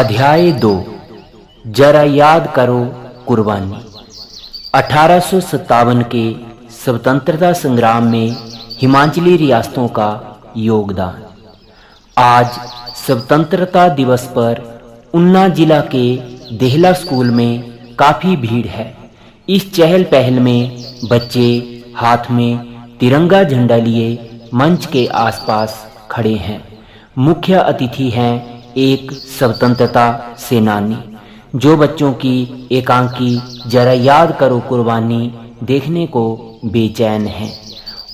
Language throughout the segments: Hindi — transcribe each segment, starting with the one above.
अध्याय 2। जरा याद करो कुर्बानी। 1857 के स्वतंत्रता संग्राम में हिमाचली रियासतों का योगदान। आज स्वतंत्रता दिवस पर ऊना जिला के देहला स्कूल में काफ़ी भीड़ है। इस चहल पहल में बच्चे हाथ में तिरंगा झंडा लिए मंच के आसपास खड़े हैं। मुख्य अतिथि हैं एक स्वतंत्रता सेनानी जो बच्चों की एकांकी जरा याद करो कुर्बानी देखने को बेचैन हैं।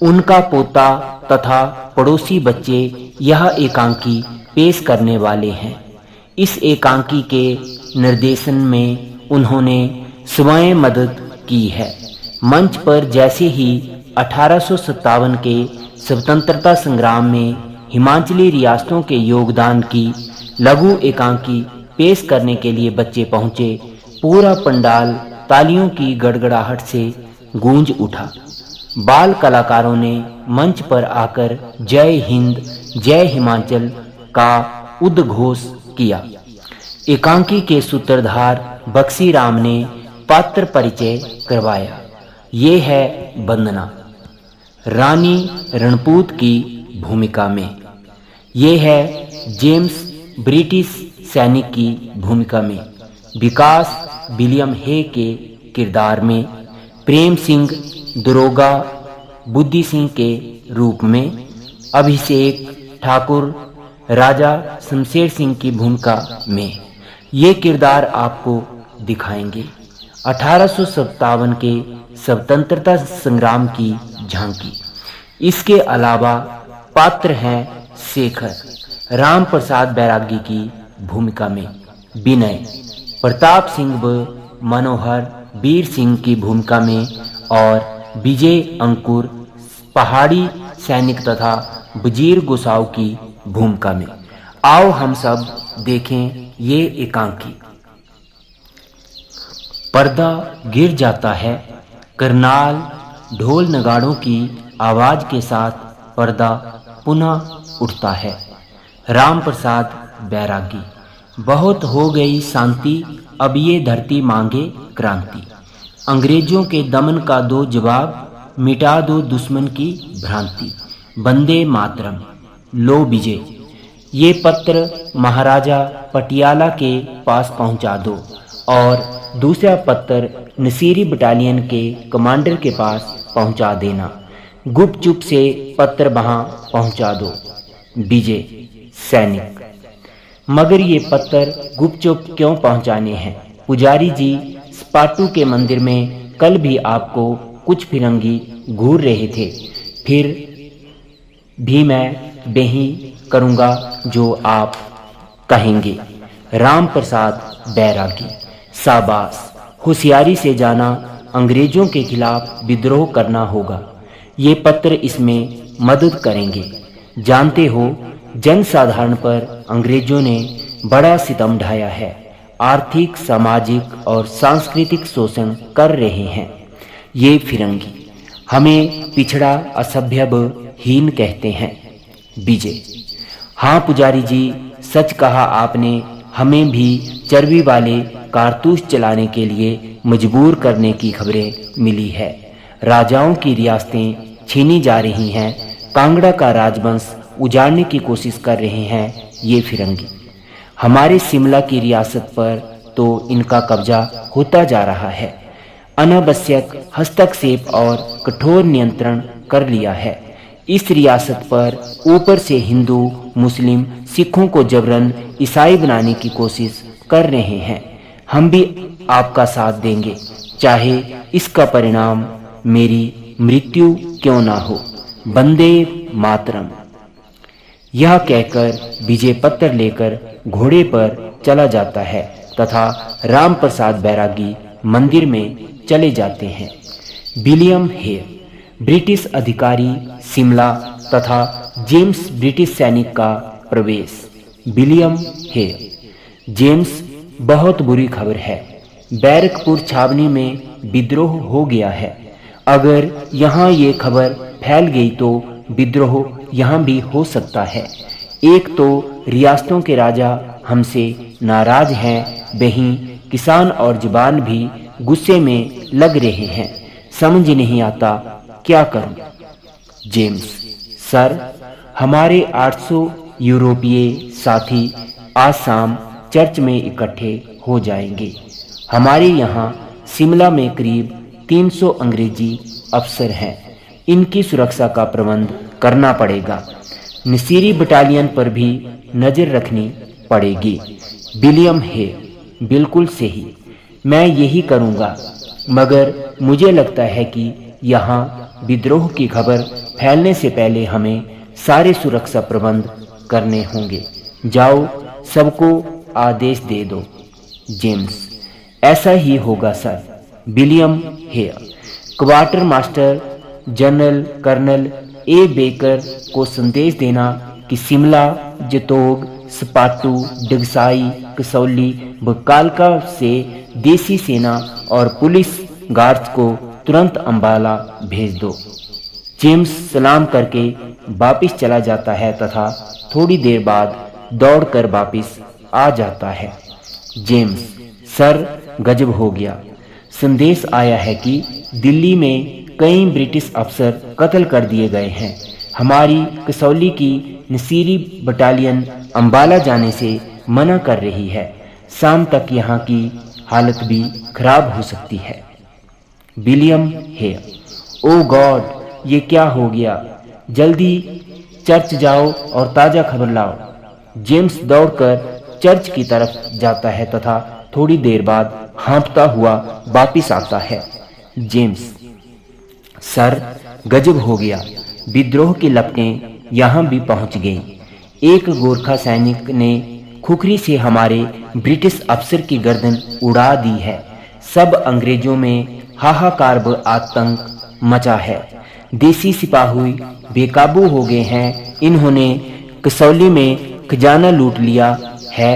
उनका पोता तथा पड़ोसी बच्चे यह एकांकी पेश करने वाले हैं। इस एकांकी के निर्देशन में उन्होंने स्वयं मदद की है। मंच पर जैसे ही 1857 के स्वतंत्रता संग्राम में हिमाचली रियासतों के योगदान की लघु एकांकी पेश करने के लिए बच्चे पहुंचे, पूरा पंडाल तालियों की गड़गड़ाहट से गूंज उठा। बाल कलाकारों ने मंच पर आकर जय हिंद जय हिमाचल का उद्घोष किया। एकांकी के सूत्रधार बक्सी राम ने पात्र परिचय करवाया। ये है वंदना, रानी रणपूत की भूमिका में। ये है जेम्स ब्रिटिश सैनिक की भूमिका में। विकास विलियम हे के किरदार में। प्रेम सिंह दरोगा बुद्धि सिंह के रूप में। अभिषेक ठाकुर राजा शमशेर सिंह की भूमिका में। ये किरदार आपको दिखाएंगे 1857 के स्वतंत्रता संग्राम की झांकी। इसके अलावा पात्र हैं शेखर राम प्रसाद बैरागी की भूमिका में, विनय प्रताप सिंह व मनोहर वीर सिंह की भूमिका में और विजय अंकुर पहाड़ी सैनिक तथा वजीर गुसाव की भूमिका में। आओ हम सब देखें ये एकांकी। पर्दा गिर जाता है। करनाल ढोल नगाड़ों की आवाज के साथ पर्दा पुनः उठता है। राम प्रसाद बैरागी। बहुत हो गई शांति, अब ये धरती मांगे क्रांति। अंग्रेजों के दमन का दो जवाब, मिटा दो दुश्मन की भ्रांति। वंदे मातरम, लो विजय। ये पत्र महाराजा पटियाला के पास पहुंचा दो और दूसरा पत्र नसीरी बटालियन के कमांडर के पास पहुंचा देना। गुपचुप से पत्र वहां पहुंचा दो। विजय सैनिक। मगर ये पत्र गुपचुप क्यों पहुंचाने हैं? पुजारी जी, स्पाटू के मंदिर में कल भी आपको कुछ फिरंगी घूर रहे थे। फिर भी मैं वही करूंगा जो आप कहेंगे। राम प्रसाद बैरागी। शाबाश, होशियारी से जाना, अंग्रेजों के खिलाफ विद्रोह करना होगा। ये पत्र इसमें मदद करेंगे। जानते हो, जनसाधारण पर अंग्रेजों ने बड़ा सितम ढाया है। आर्थिक, सामाजिक और सांस्कृतिक शोषण कर रहे हैं। ये फिरंगी हमें पिछड़ा, असभ्य व हीन कहते हैं। विजय। हाँ पुजारी जी, सच कहा आपने। हमें भी चर्बी वाले कारतूस चलाने के लिए मजबूर करने की खबरें मिली है। राजाओं की रियासतें छीनी जा रही हैं। कांगड़ा का राजवंश उजाड़ने की कोशिश कर रहे हैं ये फिरंगी। हमारे शिमला की रियासत पर तो इनका कब्जा होता जा रहा है। अनावश्यक हस्तक्षेप और कठोर नियंत्रण कर लिया है। इस रियासत पर ऊपर से हिंदू, मुस्लिम, सिखों को जबरन ईसाई बनाने की कोशिश कर रहे हैं। हम भी आपका साथ देंगे, चाहे इसका परिणाम मेरी मृत्यु क्यों ना हो। वंदे मातरम। यह कहकर विजय पत्र लेकर घोड़े पर चला जाता है तथा राम प्रसाद बैरागी मंदिर में चले जाते हैं। विलियम हेयर, ब्रिटिश अधिकारी शिमला तथा जेम्स ब्रिटिश सैनिक का प्रवेश। William hair. जेम्स, बहुत बुरी खबर है। बैरकपुर छावनी में विद्रोह हो गया है। अगर यहाँ ये खबर फैल गई तो विद्रोह यहाँ भी हो सकता है। एक तो रियासतों के राजा हमसे नाराज हैं, वहीं किसान और जवान भी गुस्से में लग रहे हैं। समझ नहीं आता क्या करूं। जेम्स: सर, हमारे 800 यूरोपीय साथी आज शाम चर्च में इकट्ठे हो जाएंगे। हमारे यहाँ शिमला में करीब 300 अंग्रेजी अफसर हैं। इनकी सुरक्षा का प्रबंध करना पड़ेगा। नसीरी बटालियन पर भी नज़र रखनी पड़ेगी। विलियम हे: बिल्कुल सही, मैं यही करूँगा, मगर मुझे लगता है कि यहाँ विद्रोह की खबर फैलने से पहले हमें सारे सुरक्षा प्रबंध करने होंगे। जाओ, सबको आदेश दे दो। जेम्स: ऐसा ही होगा sir. William Hay: quartermaster general colonel A Baker को संदेश देना कि शिमला, जतोग, स्पाटू, डगसाई, कसौली व कालका से देसी सेना और पुलिस गार्ड्स को तुरंत अंबाला भेज दो। जेम्स सलाम करके वापस चला जाता है तथा थोड़ी देर बाद दौड़कर वापस आ जाता है। जेम्स: सर, गजब हो गया। संदेश आया है कि दिल्ली में कई ब्रिटिश अफसर कत्ल कर दिए गए हैं। हमारी कसौली की नसीरी बटालियन अंबाला जाने से मना कर रही है। शाम तक यहाँ की हालत भी खराब हो सकती है। विलियम हे: ओ गॉड, ये क्या हो गया? जल्दी चर्च जाओ और ताज़ा खबर लाओ। जेम्स दौड़कर चर्च की तरफ जाता है तथा थोड़ी देर बाद हाँफता हुआ वापिस आता है। जेम्स: सर, गजब हो गया। विद्रोह की लपटें यहाँ भी पहुँच गईं। एक गोरखा सैनिक ने खुखरी से हमारे ब्रिटिश अफसर की गर्दन उड़ा दी है। सब अंग्रेजों में हाहाकार व आतंक मचा है। देसी सिपाही बेकाबू हो गए हैं। इन्होंने कसौली में खजाना लूट लिया है।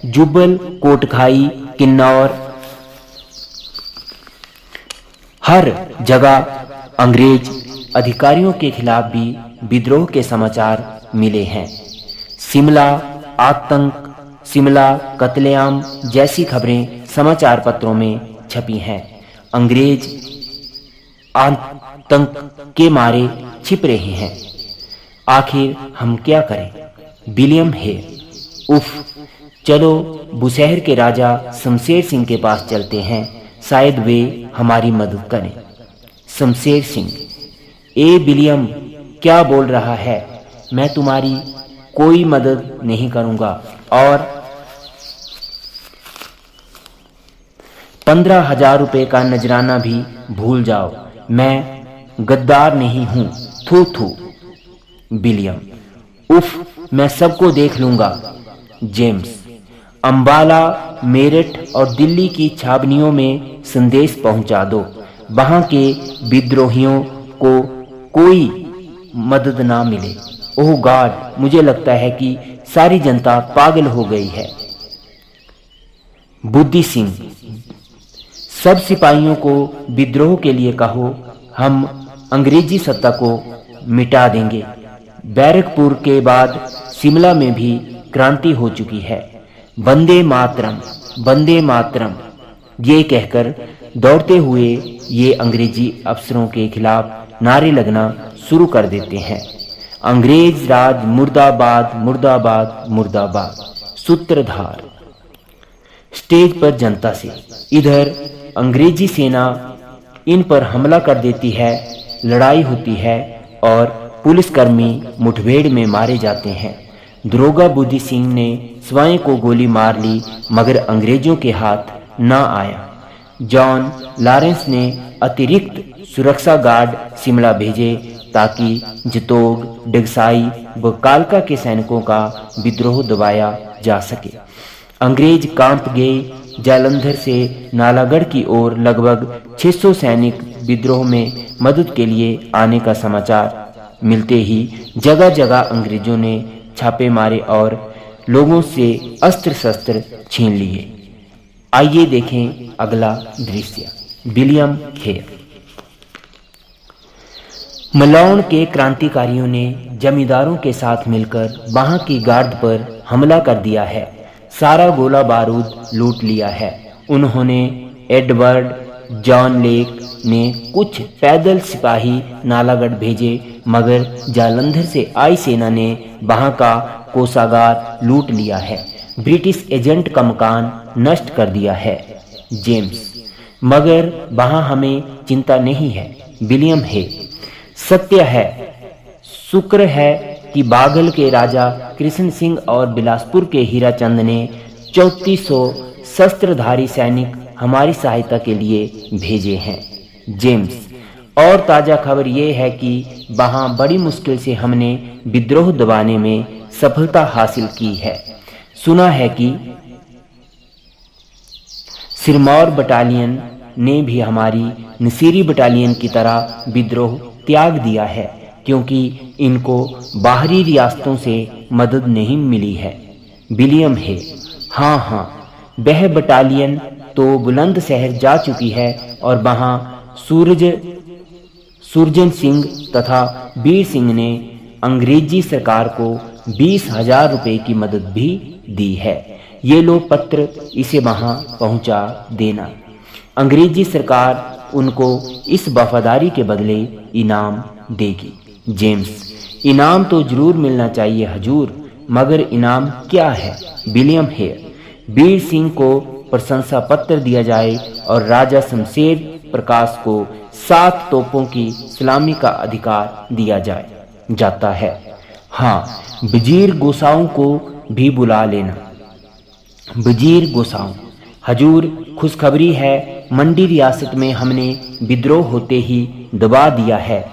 जुब्बल, कोटखाई, किन्नौर, हर जगह अंग्रेज अधिकारियों के खिलाफ भी विद्रोह के समाचार मिले हैं। शिमला आतंक, शिमला कत्लेआम जैसी खबरें समाचार पत्रों में छपी हैं। अंग्रेज आतंक के मारे छिप रहे हैं। आखिर हम क्या करें? विलियम हे: उफ, चलो बुशहर के राजा शमशेर सिंह के पास चलते हैं, शायद वे हमारी मदद करें। शमशेर सिंह: ए विलियम, क्या बोल रहा है? मैं तुम्हारी कोई मदद नहीं करूंगा और 15,000 रुपये का नजराना भी भूल जाओ। मैं गद्दार नहीं हूं। थू थू। विलियम: उफ, मैं सबको देख लूंगा। जेम्स: अंबाला, मेरठ और दिल्ली की छावनियों में संदेश पहुंचा दो। वहां के विद्रोहियों को कोई मदद ना मिले। ओह गॉड, मुझे लगता है कि सारी जनता पागल हो गई है। बुद्धि सिंह: सब सिपाहियों को विद्रोह के लिए कहो, हम अंग्रेजी सत्ता को मिटा देंगे। बैरकपुर के बाद शिमला में भी क्रांति हो चुकी है। वंदे मातरम, वंदे मातरम, ये कहकर दौड़ते हुए ये अंग्रेजी अफसरों के खिलाफ नारे लगना शुरू कर देते हैं। अंग्रेज राज मुर्दाबाद, मुर्दाबाद, मुर्दाबाद। सूत्रधार: स्टेज पर जनता से। इधर अंग्रेजी सेना इन पर हमला कर देती है। लड़ाई होती है और पुलिसकर्मी मुठभेड़ में मारे जाते हैं। दरोगा बुद्धि सिंह ने स्वयं को गोली मार ली, मगर अंग्रेजों के हाथ न आया। जॉन लॉरेंस ने अतिरिक्त सुरक्षा गार्ड शिमला भेजे ताकि जतोग, डगसाई व कालका के सैनिकों का विद्रोह दबाया जा सके। अंग्रेज कांप गए। जालंधर से नालागढ़ की ओर लगभग 600 सैनिक विद्रोह में मदद के लिए आने का समाचार मिलते ही जगह जगह अंग्रेजों ने छापे मारे और लोगों से अस्त्र शस्त्र छीन लिए। आइए देखें अगला दृश्य। विलियम हे। मलौन के क्रांतिकारियों ने जमींदारों के साथ मिलकर वहां की गार्ड पर हमला कर दिया है। सारा गोला बारूद लूट लिया है। उन्होंने एडवर्ड जॉन लेक ने कुछ पैदल सिपाही नालागढ़ भेजे, मगर जालंधर से आई सेना ने वहां का कोषागार लूट लिया है। ब्रिटिश एजेंट का मकान नष्ट कर दिया है। जेम्स, मगर वहां हमें चिंता नहीं है। विलियम है, सत्य है, शुक्र है कि बाघल के राजा कृष्ण सिंह और बिलासपुर के हीराचंद ने 3400 शस्त्रधारी सैनिक हमारी सहायता के लिए भेजे हैं। जेम्स, और ताज़ा खबर यह है कि वहां बड़ी मुश्किल से हमने विद्रोह दबाने में सफलता हासिल की है। सुना है कि सिरमौर बटालियन ने भी हमारी नसीरी बटालियन की तरह विद्रोह त्याग दिया है, क्योंकि इनको बाहरी रियासतों से मदद नहीं मिली है। विलियम है, हाँ, वह बटालियन तो बुलंदशहर जा चुकी है और वहाँ सुरजन सिंह तथा वीर सिंह ने अंग्रेजी सरकार को 20,000 रुपये की मदद भी दी है। ये लो पत्र, इसे वहाँ पहुँचा देना। अंग्रेजी सरकार उनको इस वफादारी के बदले इनाम देगी। जेम्स, इनाम तो जरूर मिलना चाहिए हजूर, मगर इनाम क्या है? विलियम है, वीर सिंह को प्रशंसा पत्र दिया जाए और राजा शमशेर प्रकाश को 7 तोपों की सलामी का अधिकार दिया जाता है। हाँ, वजीर गोसाओं को भी बुला लेना। वजीर गोसाओं, हजूर, खुशखबरी है, मंडी रियासत में हमने विद्रोह होते ही दबा दिया है।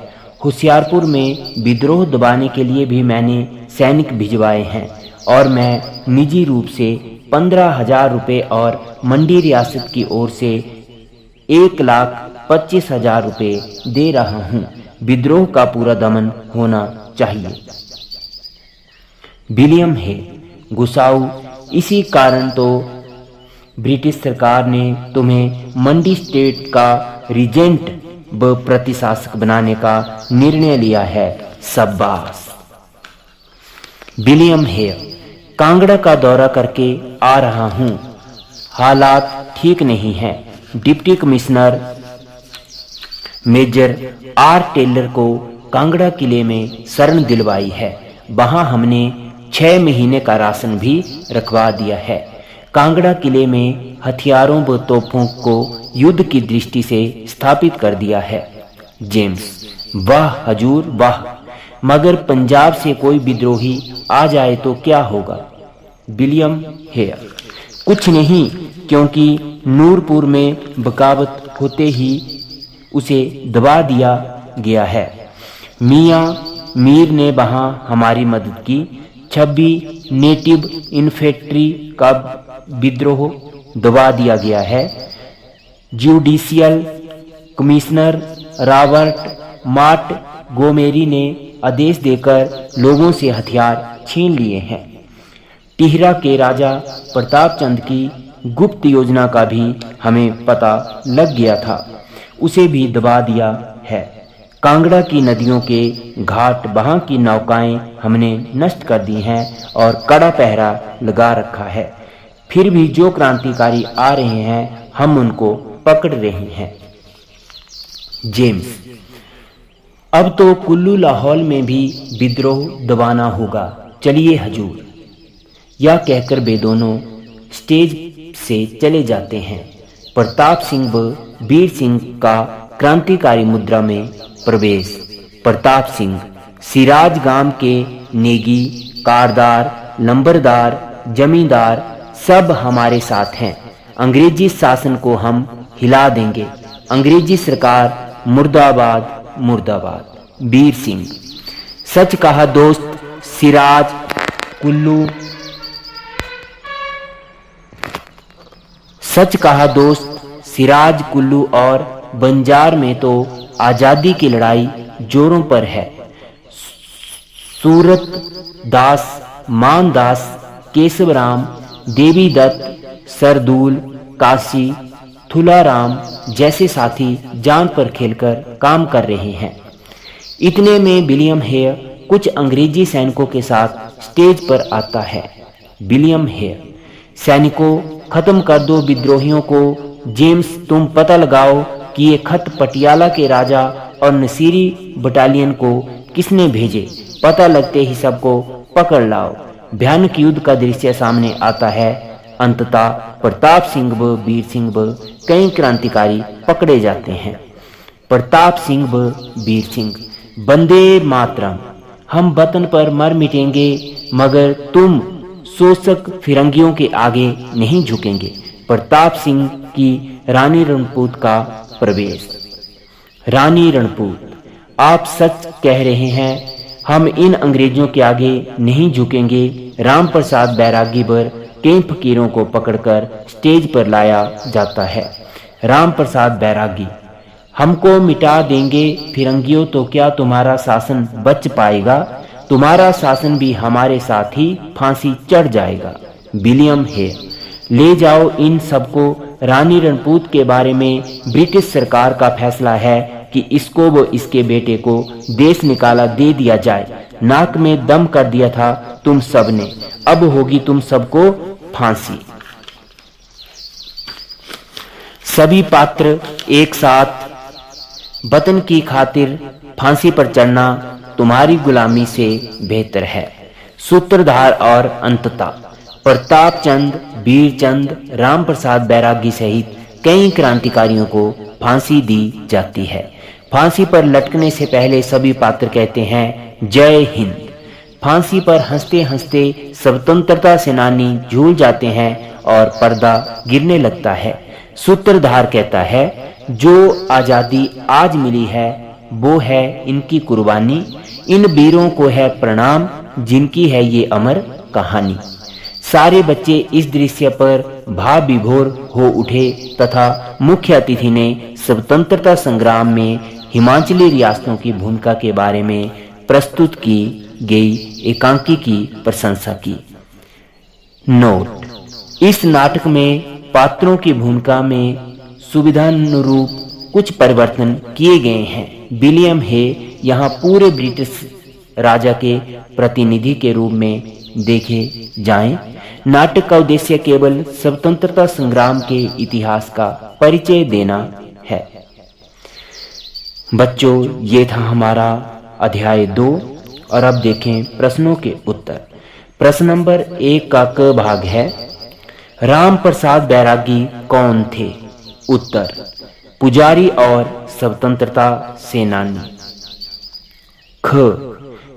होशियारपुर में विद्रोह दबाने के लिए भी मैंने सैनिक भिजवाए हैं और मैं निजी रूप से 15,000 रुपये और मंडी रियासत की ओर से 1,25,000 रुपये दे रहा हूँ। विद्रोह का पूरा दमन होना चाहिए। विलियम है, गुसाऊ, इसी कारण तो ब्रिटिश सरकार ने तुम्हें मंडी स्टेट का रीजेंट व प्रतिशासक बनाने का निर्णय लिया है। शाबाश। विलियम है, कांगड़ा का दौरा करके आ रहा हूँ। हालात ठीक नहीं हैं। Deputy commissioner major R Taylor को कांगड़ा किले में शरण दिलवाई है। वहां हमने 6 महीने का राशन भी रखवा दिया है। कांगड़ा किले में हथियारों व तोपों को युद्ध की दृष्टि से स्थापित कर दिया है। जेम्स, वाह हजूर वाह, मगर पंजाब से कोई विद्रोही आ जाए तो क्या होगा? विलियम है, कुछ नहीं, क्योंकि नूरपुर में बगावत होते ही उसे दबा दिया गया है। मियाँ मीर ने वहाँ हमारी मदद की। 26 नेटिव इन्फेंट्री का विद्रोह दबा दिया गया है। जुडिशियल कमिश्नर रॉबर्ट मार्ट गोमेरी ने आदेश देकर लोगों से हथियार छीन लिए हैं। टिहरा के राजा प्रताप चंद की गुप्त योजना का भी हमें पता लग गया था, उसे भी दबा दिया है। कांगड़ा की नदियों के घाट, वहां की नौकाएं हमने नष्ट कर दी हैं और कड़ा पहरा लगा रखा है। फिर भी जो क्रांतिकारी आ रहे हैं हम उनको पकड़ रहे हैं। जेम्स, अब तो कुल्लू लाहौल में भी विद्रोह दबाना होगा। चलिए हजूर। यह कहकर वे दोनों स्टेज से चले जाते हैं। प्रताप सिंह व वीर सिंह का क्रांतिकारी मुद्रा में प्रवेश। प्रताप सिंह, सिराज गांव के नेगी, कारदार, लंबरदार, जमींदार सब हमारे साथ हैं। अंग्रेजी शासन को हम हिला देंगे। अंग्रेजी सरकार मुर्दाबाद मुर्दाबाद। वीर सिंह, सच कहा दोस्त, सिराज, कुल्लू, सच कहा दोस्त, सिराज, कुल्लू और बंजार में तो आज़ादी की लड़ाई जोरों पर है। सूरत दास, मानदास, केशवराम, देवीदत्त, सरदूल, काशी, थुलाराम जैसे साथी जान पर खेलकर काम कर रहे हैं। इतने में विलियम हेयर कुछ अंग्रेजी सैनिकों के साथ स्टेज पर आता है। विलियम हेयर, सैनिकों, खत्म कर दो विद्रोहियों को। जेम्स, तुम पता लगाओ कि ये खत पटियाला के राजा और नसीरी बटालियन को किसने भेजे। पता लगते ही सबको पकड़ लाओ। भयानक युद्ध का दृश्य सामने आता है। अंततः प्रताप सिंह व वीर सिंह व कई क्रांतिकारी पकड़े जाते हैं। प्रताप सिंह व वीर सिंह, वंदे मातरम। हम वतन पर मर मिटेंगे मगर तुम शोषक फिरंगियों के आगे नहीं झुकेंगे। प्रताप सिंह की रानी रणपूत का प्रवेश। रानी रणपूत, आप सच कह रहे हैं, हम इन अंग्रेजों के आगे नहीं झुकेंगे। राम प्रसाद बैरागी पर कई फकीरों को पकड़कर स्टेज पर लाया जाता है। राम प्रसाद बैरागी, हमको मिटा देंगे फिरंगियों तो क्या तुम्हारा शासन बच पाएगा? तुम्हारा शासन भी हमारे साथ ही फांसी चढ़ जाएगा। विलियम हेयर, ले जाओ इन सबको। रानी रणपूत के बारे में ब्रिटिश सरकार का फैसला है कि इसको व इसके बेटे को देश निकाला दे दिया जाए। नाक में दम कर दिया था तुम सब ने, अब होगी तुम सबको फांसी। सभी पात्र एक साथ वतन की खातिर फांसी पर चढ़ना तुम्हारी गुलामी से बेहतर है। सूत्रधार और अंतता। प्रताप चंद, वीर चंद, राम प्रसाद बैरागी सहित कई क्रांतिकारियों को फांसी दी जाती है। फांसी पर लटकने से पहले सभी पात्र कहते हैं जय हिंद। फांसी पर हंसते हंसते स्वतंत्रता सेनानी झूल जाते हैं और पर्दा गिरने लगता है। सूत्रधार कहता है जो आजादी आज मिली है वो है इनकी कुर्बानी। इन वीरों को है प्रणाम जिनकी है ये अमर कहानी। सारे बच्चे इस दृश्य पर भाव विभोर हो उठे तथा मुख्य अतिथि ने स्वतंत्रता संग्राम में हिमाचली रियासतों की भूमिका के बारे में प्रस्तुत की गई एकांकी की प्रशंसा की। नोट, इस नाटक में पात्रों की भूमिका में सुविधानुरूप कुछ परिवर्तन किए गए हैं। विलियम हे यहाँ पूरे ब्रिटिश राजा के प्रतिनिधि के रूप में देखे जाएं। नाटक का उद्देश्य केवल स्वतंत्रता संग्राम के इतिहास का परिचय देना है। बच्चों, ये था हमारा अध्याय 2 और अब देखें प्रश्नों के उत्तर। प्रश्न नंबर 1 का क भाग है, राम प्रसाद बैरागी कौन थे? उत्तर, पुजारी और स्वतंत्रता सेनानी। ख,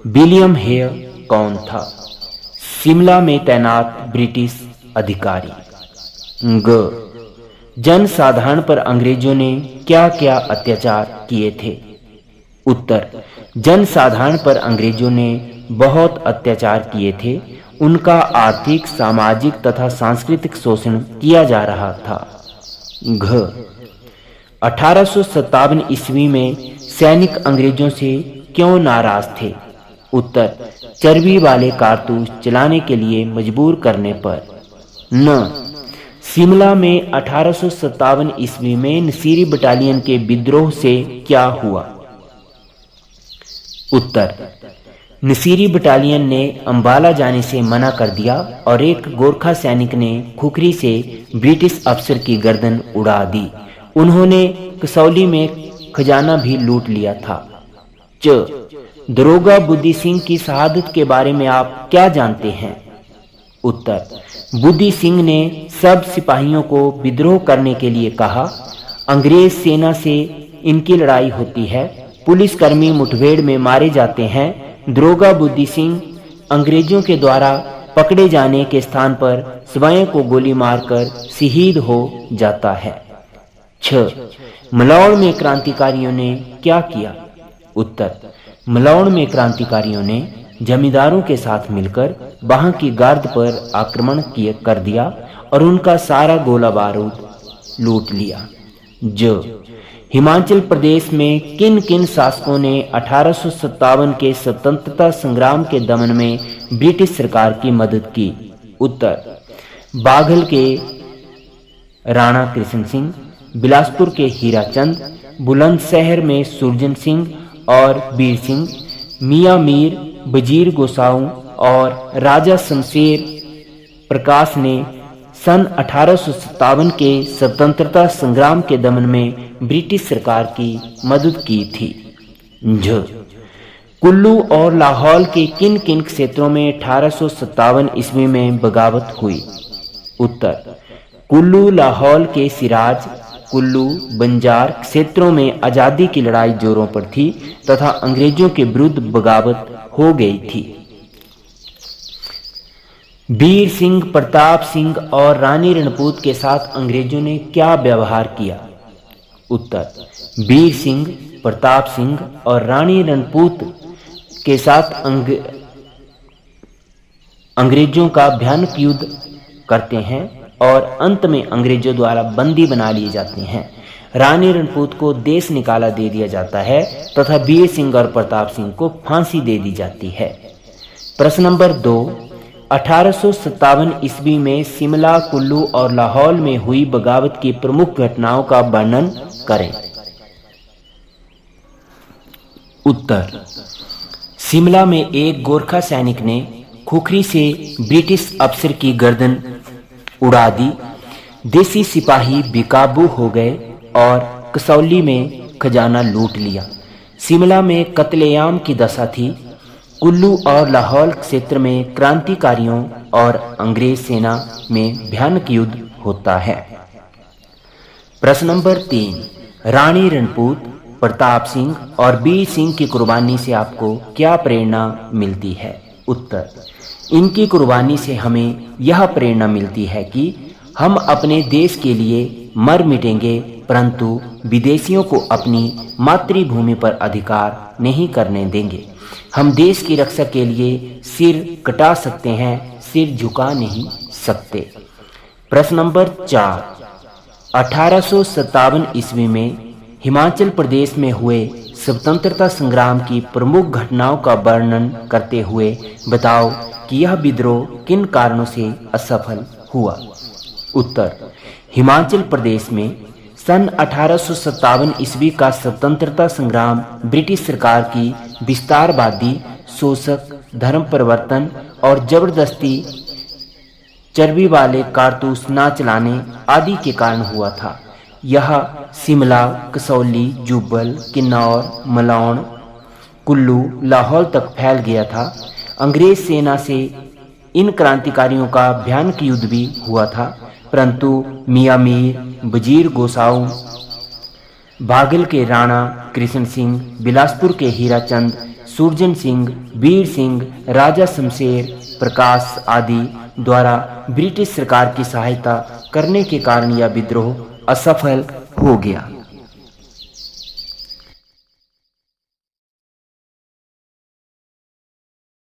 विलियम हेयर कौन था? शिमला में तैनात ब्रिटिश अधिकारी। ग, जनसाधारण पर अंग्रेजों ने क्या क्या अत्याचार किए थे? उत्तर, जनसाधारण पर अंग्रेजों ने बहुत अत्याचार किए थे। उनका आर्थिक, सामाजिक तथा सांस्कृतिक शोषण किया जा रहा था। घ, 1857 ईस्वी में सैनिक अंग्रेजों से क्यों नाराज थे? उत्तर, चर्बी वाले कारतूस चलाने के लिए मजबूर करने पर। न, शिमला में 1857 ईस्वी में नसीरी बटालियन के विद्रोह से क्या हुआ? उत्तर, नसीरी बटालियन ने अंबाला जाने से मना कर दिया और एक गोरखा सैनिक ने खुखरी से ब्रिटिश अफसर की गर्दन उड़ा दी। उन्होंने कसौली में खजाना भी लूट लिया था। च, दरोगा बुद्धि सिंह की शहादत के बारे में आप क्या जानते हैं? उत्तर, बुद्धि सिंह ने सब सिपाहियों को विद्रोह करने के लिए कहा। अंग्रेज सेना से इनकी लड़ाई होती है। पुलिसकर्मी मुठभेड़ में मारे जाते हैं। दरोगा बुद्धि सिंह अंग्रेजों के द्वारा पकड़े जाने के स्थान पर स्वयं को गोली मारकर शहीद हो जाता है। 6, मलौड़ में क्रांतिकारियों ने क्या किया? उत्तर, मलौड़ में क्रांतिकारियों ने जमींदारों के साथ मिलकर वहां की गार्ड पर आक्रमण कर दिया और उनका सारा गोला बारूद लूट लिया। ज, हिमाचल प्रदेश में किन किन शासकों ने 1857 के स्वतंत्रता संग्राम के दमन में ब्रिटिश सरकार की मदद की? उत्तर, बाघल के राणा कृष्ण सिंह, बिलासपुर के हीराचंद, बुलंदशहर में सुरजन सिंह और वीर सिंह, मियां मीर, वजीर गोसाऊ और राजा शमशेर प्रकाश ने सन 1857 के स्वतंत्रता संग्राम के दमन में ब्रिटिश सरकार की मदद की थी। कुल्लू और लाहौल के किन किन क्षेत्रों में 1857 ईस्वी में बगावत हुई? उत्तर, कुल्लू लाहौल के सिराज, कुल्लू, बंजार क्षेत्रों में आज़ादी की लड़ाई जोरों पर थी तथा अंग्रेजों के विरुद्ध बगावत हो गई थी। वीर सिंह, प्रताप सिंह और रानी रणपूत के साथ अंग्रेजों ने क्या व्यवहार किया? उत्तर, वीर सिंह, प्रताप सिंह और रानी रणपूत के साथ अंग्रेजों का भयानक युद्ध करते हैं और अंत में अंग्रेजों द्वारा बंदी बना लिए जाते हैं। रानी रणपूत को देश निकाला दे दिया जाता है तथा वीर सिंह और प्रताप सिंह को फांसी दे दी जाती है। प्रश्न नंबर 2, 1857 ईस्वी में शिमला, कुल्लू और लाहौल में हुई बगावत की प्रमुख घटनाओं का वर्णन करें। उत्तर, शिमला में एक गोरखा सैनिक ने खुखरी से ब्रिटिश अफसर की गर्दन उड़ा दी। देसी सिपाही बेकाबू हो गए और कसौली में खजाना लूट लिया। शिमला में कत्लेआम की दशा थी। कुल्लू और लाहौल क्षेत्र में क्रांतिकारियों और अंग्रेज सेना में भयानक युद्ध होता है। प्रश्न नंबर 3, रानी रणपूत, प्रताप सिंह और वीर सिंह की कुर्बानी से आपको क्या प्रेरणा मिलती है? उत्तर, इनकी कुर्बानी से हमें यह प्रेरणा मिलती है कि हम अपने देश के लिए मर मिटेंगे, परंतु विदेशियों को अपनी मातृभूमि पर अधिकार नहीं करने देंगे। हम देश की रक्षा के लिए सिर कटा सकते हैं, सिर झुका नहीं सकते। प्रश्न नंबर 4, 1857 ईस्वी में हिमाचल प्रदेश में हुए स्वतंत्रता संग्राम की प्रमुख घटनाओं का वर्णन करते हुए बताओ कि यह विद्रोह किन कारणों से असफल हुआ? उत्तर, हिमाचल प्रदेश में सन 1857 ईस्वी का स्वतंत्रता संग्राम ब्रिटिश सरकार की विस्तारवादी, शोषक, धर्म परिवर्तन और जबरदस्ती चर्बी वाले कारतूस न चलाने आदि के कारण हुआ था। यह शिमला, कसौली, जुब्बल, किन्नौर, मलाण, कुल्लू, लाहौल तक फैल गया था। अंग्रेज सेना से इन क्रांतिकारियों का भयानक युद्ध भी हुआ था, परंतु मियां मीर, वजीर गोसाऊ, बाघल के राणा कृष्ण सिंह, बिलासपुर के हीराचंद, सुरजन सिंह, वीर सिंह, राजा शमशेर प्रकाश आदि द्वारा ब्रिटिश सरकार की सहायता करने के कारण यह विद्रोह असफल हो गया।